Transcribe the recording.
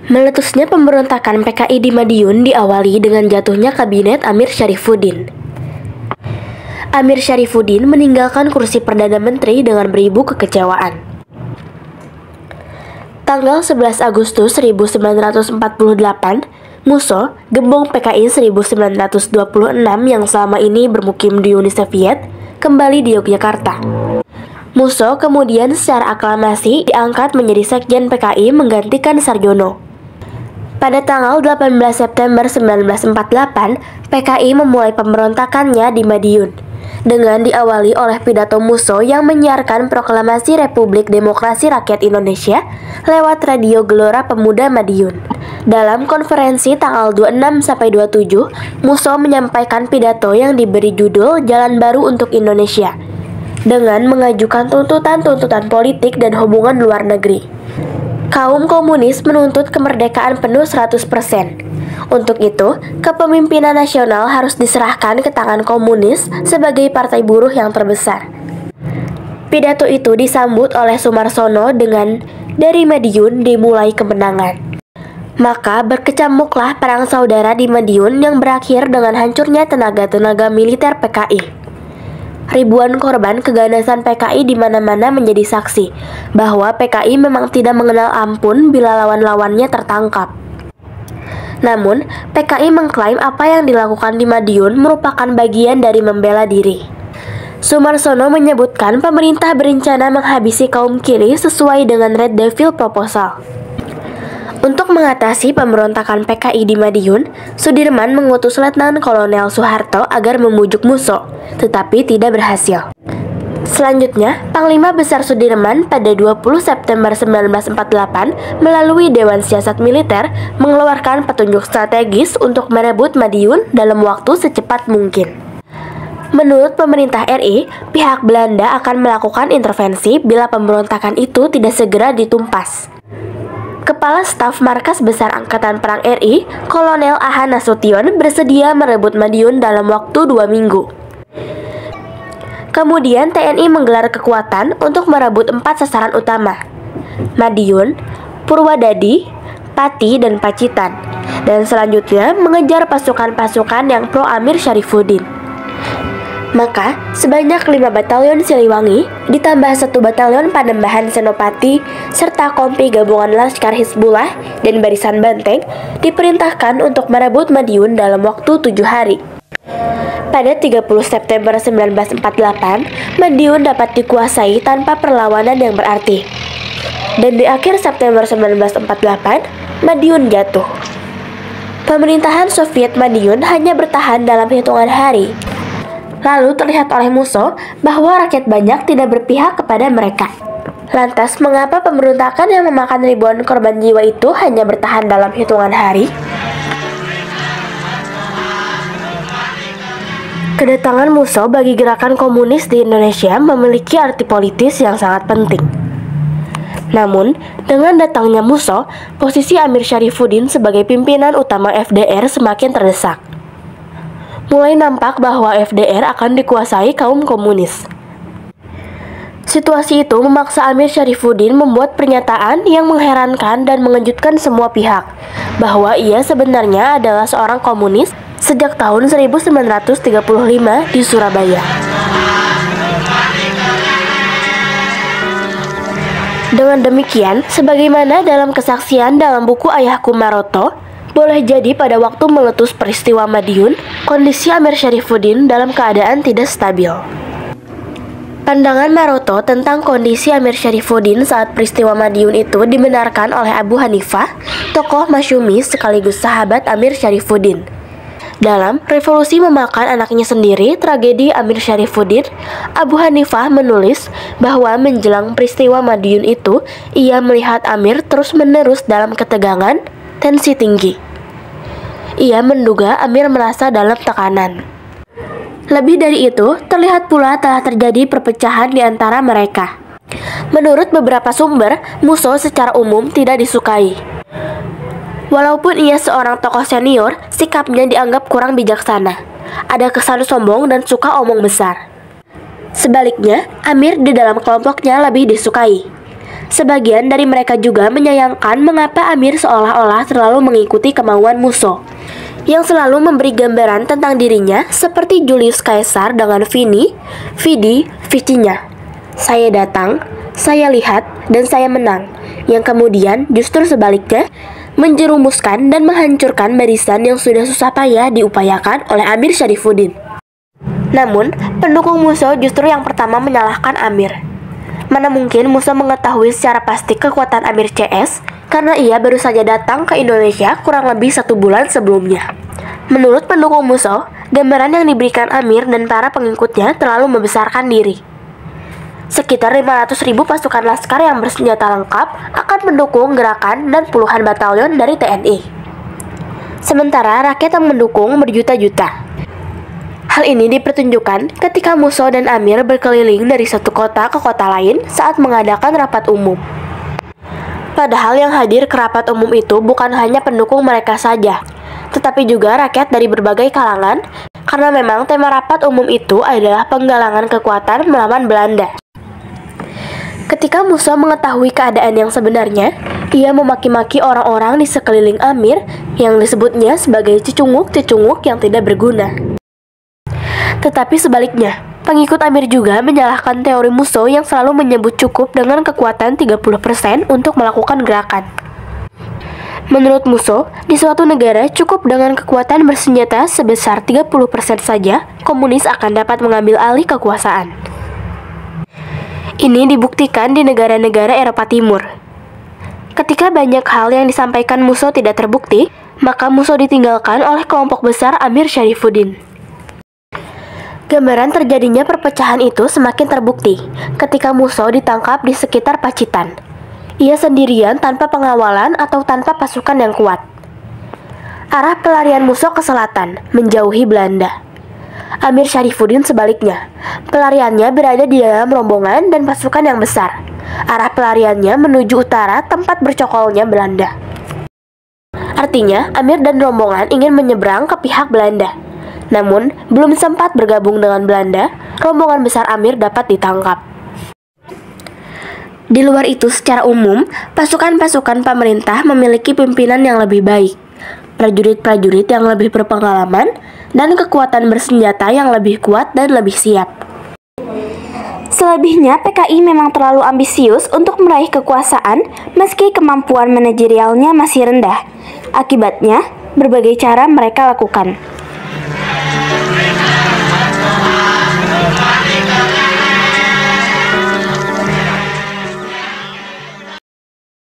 Meletusnya pemberontakan PKI di Madiun diawali dengan jatuhnya kabinet Amir Syarifuddin. Amir Syarifuddin meninggalkan kursi Perdana Menteri dengan beribu kekecewaan. Tanggal 11 Agustus 1948, Musso, gembong PKI 1926 yang selama ini bermukim di Uni Soviet, kembali di Yogyakarta. Musso kemudian secara aklamasi diangkat menjadi Sekjen PKI menggantikan Sarjono. Pada tanggal 18 September 1948, PKI memulai pemberontakannya di Madiun, dengan diawali oleh pidato Musso yang menyiarkan proklamasi Republik Demokrasi Rakyat Indonesia lewat radio Gelora Pemuda Madiun. Dalam konferensi tanggal 26-27, Musso menyampaikan pidato yang diberi judul Jalan Baru untuk Indonesia, dengan mengajukan tuntutan-tuntutan politik dan hubungan luar negeri. Kaum komunis menuntut kemerdekaan penuh 100%. Untuk itu, kepemimpinan nasional harus diserahkan ke tangan komunis sebagai partai buruh yang terbesar. Pidato itu disambut oleh Sumarsono dengan "Dari Madiun dimulai kemenangan". Maka berkecamuklah perang saudara di Madiun yang berakhir dengan hancurnya tenaga-tenaga militer PKI. Ribuan korban keganasan PKI di mana-mana menjadi saksi bahwa PKI memang tidak mengenal ampun bila lawan-lawannya tertangkap. Namun, PKI mengklaim apa yang dilakukan di Madiun merupakan bagian dari membela diri. Sumarsono menyebutkan pemerintah berencana menghabisi kaum kiri sesuai dengan Red Devil Proposal. Untuk mengatasi pemberontakan PKI di Madiun, Sudirman mengutus Letnan Kolonel Soeharto agar membujuk Musso, tetapi tidak berhasil. Selanjutnya, Panglima Besar Sudirman pada 20 September 1948 melalui Dewan Siasat Militer mengeluarkan petunjuk strategis untuk merebut Madiun dalam waktu secepat mungkin. Menurut pemerintah RI, pihak Belanda akan melakukan intervensi bila pemberontakan itu tidak segera ditumpas. Kepala Staf Markas Besar Angkatan Perang RI, Kolonel A.H. Nasution bersedia merebut Madiun dalam waktu 2 minggu. Kemudian TNI menggelar kekuatan untuk merebut 4 sasaran utama: Madiun, Purwadadi, Pati, dan Pacitan, dan selanjutnya mengejar pasukan-pasukan yang pro Amir Syarifuddin. Maka, sebanyak 5 batalion Siliwangi, ditambah 1 batalion Panembahan Senopati, serta kompi gabungan Laskar Hizbullah dan Barisan Banteng, diperintahkan untuk merebut Madiun dalam waktu 7 hari. Pada 30 September 1948, Madiun dapat dikuasai tanpa perlawanan yang berarti. Dan di akhir September 1948, Madiun jatuh. Pemerintahan Soviet Madiun hanya bertahan dalam hitungan hari. Lalu terlihat oleh Musso bahwa rakyat banyak tidak berpihak kepada mereka. Lantas, mengapa pemberontakan yang memakan ribuan korban jiwa itu hanya bertahan dalam hitungan hari? Kedatangan Musso bagi gerakan komunis di Indonesia memiliki arti politis yang sangat penting. Namun, dengan datangnya Musso, posisi Amir Syarifuddin sebagai pimpinan utama FDR semakin terdesak. Mulai nampak bahwa FDR akan dikuasai kaum komunis. Situasi itu memaksa Amir Syarifuddin membuat pernyataan yang mengherankan dan mengejutkan semua pihak, bahwa ia sebenarnya adalah seorang komunis sejak tahun 1935 di Surabaya. Dengan demikian, sebagaimana dalam kesaksian dalam buku Ayahku Maroto, boleh jadi pada waktu meletus peristiwa Madiun, kondisi Amir Syarifuddin dalam keadaan tidak stabil. Pandangan Maroto tentang kondisi Amir Syarifuddin saat peristiwa Madiun itu dibenarkan oleh Abu Hanifah, tokoh masyumi sekaligus sahabat Amir Syarifuddin. Dalam Revolusi Memakan Anaknya Sendiri, Tragedi Amir Syarifuddin, Abu Hanifah menulis bahwa menjelang peristiwa Madiun itu, ia melihat Amir terus-menerus dalam ketegangan, tensi tinggi. Ia menduga Amir merasa dalam tekanan. Lebih dari itu, terlihat pula telah terjadi perpecahan di antara mereka. Menurut beberapa sumber, Musso secara umum tidak disukai. Walaupun ia seorang tokoh senior, sikapnya dianggap kurang bijaksana. Ada kesan sombong dan suka omong besar. Sebaliknya, Amir di dalam kelompoknya lebih disukai. Sebagian dari mereka juga menyayangkan mengapa Amir seolah-olah terlalu mengikuti kemauan Musso, yang selalu memberi gambaran tentang dirinya seperti Julius Caesar dengan Vini, Vidi, Vici-nya. Saya datang, saya lihat, dan saya menang, yang kemudian justru sebaliknya menjerumuskan dan menghancurkan barisan yang sudah susah payah diupayakan oleh Amir Syarifuddin. Namun, pendukung Musso justru yang pertama menyalahkan Amir. Mana mungkin Musso mengetahui secara pasti kekuatan Amir CS karena ia baru saja datang ke Indonesia kurang lebih 1 bulan sebelumnya. Menurut pendukung Musso, gambaran yang diberikan Amir dan para pengikutnya terlalu membesarkan diri. Sekitar 500.000 pasukan laskar yang bersenjata lengkap akan mendukung gerakan dan puluhan batalion dari TNI. Sementara rakyat yang mendukung berjuta-juta. Hal ini dipertunjukkan ketika Musso dan Amir berkeliling dari satu kota ke kota lain saat mengadakan rapat umum. Padahal yang hadir ke rapat umum itu bukan hanya pendukung mereka saja, tetapi juga rakyat dari berbagai kalangan, karena memang tema rapat umum itu adalah penggalangan kekuatan melawan Belanda. Ketika Musso mengetahui keadaan yang sebenarnya, ia memaki-maki orang-orang di sekeliling Amir yang disebutnya sebagai cecunguk-cecunguk yang tidak berguna. Tetapi sebaliknya, pengikut Amir juga menyalahkan teori Musso yang selalu menyebut cukup dengan kekuatan 30% untuk melakukan gerakan. Menurut Musso, di suatu negara cukup dengan kekuatan bersenjata sebesar 30% saja, komunis akan dapat mengambil alih kekuasaan. Ini dibuktikan di negara-negara Eropa Timur. Ketika banyak hal yang disampaikan Musso tidak terbukti, maka Musso ditinggalkan oleh kelompok besar Amir Syarifuddin. Gambaran terjadinya perpecahan itu semakin terbukti ketika Musso ditangkap di sekitar Pacitan. Ia sendirian tanpa pengawalan atau tanpa pasukan yang kuat. Arah pelarian Musso ke selatan, menjauhi Belanda. Amir Syarifuddin sebaliknya, pelariannya berada di dalam rombongan dan pasukan yang besar. Arah pelariannya menuju utara tempat bercokolnya Belanda. Artinya, Amir dan rombongan ingin menyeberang ke pihak Belanda. Namun, belum sempat bergabung dengan Belanda, rombongan besar Amir dapat ditangkap. Di luar itu, secara umum, pasukan-pasukan pemerintah memiliki pimpinan yang lebih baik, prajurit-prajurit yang lebih berpengalaman, dan kekuatan bersenjata yang lebih kuat dan lebih siap. Selebihnya, PKI memang terlalu ambisius untuk meraih kekuasaan meski kemampuan manajerialnya masih rendah. Akibatnya, berbagai cara mereka lakukan.